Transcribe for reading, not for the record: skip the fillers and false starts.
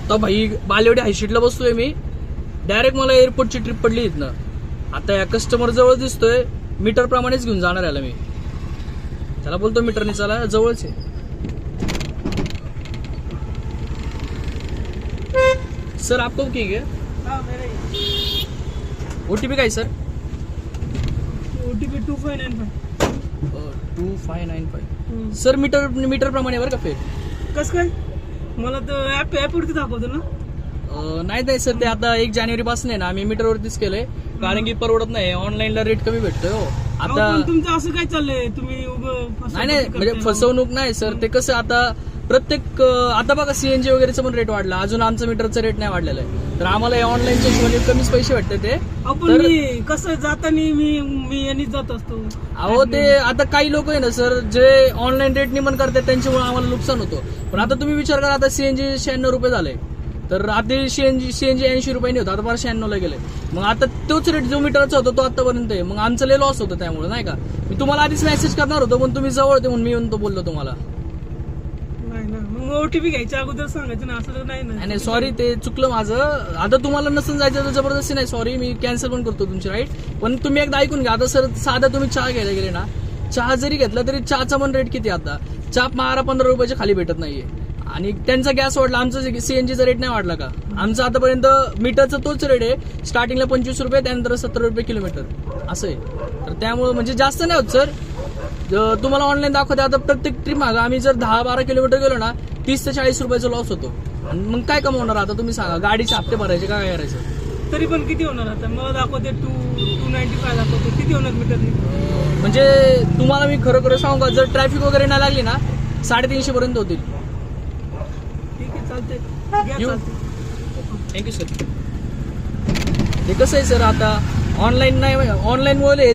आता भाई बालेवाडी हायशीटला बसतोय मी, डायरेक्ट मला एअरपोर्टची ट्रिप पडली इथनं. आता या कस्टमर जवळ दिसतोय, मीटर प्रमाणेच घेऊन जाणार याला मी. त्याला बोलतो मीटरने चला, जवळच आहे. सर आपको बुकिंग है? हाँ मेरा ही ओटीपी काय सर? OTP 2595. 2595. सर मीटर प्रमाणे बरं का फेर. कसं काय? मला तर ॲपवरती दाखवतो ना. नाही सर, ते आता 1 जानेवारी पासून आहे ना आम्ही मीटरवरतीच केलंय, कारण की परवडत नाही. ऑनलाईनला रेट कमी भेटतोय हो आता. तुमचं असं काय चाललंय? तुम्ही नाही म्हणजे फसवणूक नाही सर. ते कसं आता प्रत्येक आता बघा सीएनजी वगैरेचं पण रेट वाढला, अजून आमचं मीटरचं रेट नाही वाढलेलं आहे. तर आम्हाला ऑनलाईनच्या हिशोबाने कमीच पैसे भेटते ते. आपण कसं जाताना मी यांनीच जात असतो. अहो ते आता काही लोक आहे ना सर, जे ऑनलाईन रेट निमन करतात त्यांच्यामुळे आम्हाला नुकसान होतं. पण आता तुम्ही विचार करा, आता सीएनजी 96 रुपये झाले, तर आधी सीएनजी 80 रुपयांनी होता, आता 96 ला गेले. मग आता तोच रेट जो मीटरचा होता तो आतापर्यंत आहे. मग आमचं लय लॉस होतं त्यामुळे, नाही का. मी तुम्हाला आधीच मेसेज करणार होतो, पण तुम्ही जवळ होते म्हणून मी येऊन तो बोललो तुम्हाला. नाही ना, मग OTP घ्यायच्या अगोदर सांगायचं ना, असं तर नाही ना. नाही सॉरी, ते चुकलं माझं. आता तुम्हाला नसून जायचं तर जबरदस्ती नाही, सॉरी, मी कॅन्सल पण करतो तुमची राईट. पण तुम्ही एकदा ऐकून घ्या. आता सर साधा तुम्ही चहा घ्यायला गेले ना, चहा जरी घेतला तरी चहाचा पण रेट किती आता, चहा 15 रुपयाच्या खाली भेटत नाहीये. आणि त्यांचा गॅस वाढला, आमचं सीएनजीचा रेट नाही वाढला का? आमचं आतापर्यंत मीटरचा तोच रेट आहे, स्टार्टिंगला 25 रुपये, त्यानंतर 70 रुपये किलोमीटर असं आहे. तर त्यामुळे म्हणजे जास्त नाही होत सर. तुम्हाला ऑनलाईन दाखवते, आता प्रत्येक ट्रिप मागा आम्ही जर 10-12 किलोमीटर गेलो ना, 30 ते 40 रुपयाचा लॉस होतो. आणि मग काय कमवणार आता तुम्ही सांगा? गाडीचे हप्ते भरायचे का, काय करायचं? तरी पण किती होणार आता? मला दाखवते 295 दाखवते. किती होणार मीटरनी? म्हणजे तुम्हाला मी खरं सांगू का, जर ट्रॅफिक वगैरे नाही लागली ना, 350 पर्यंत होतील. ठीक आहे, चालते. Thank you sir. हे कसं आहे सर, आता ऑनलाईन नाही, ऑनलाईन मुळे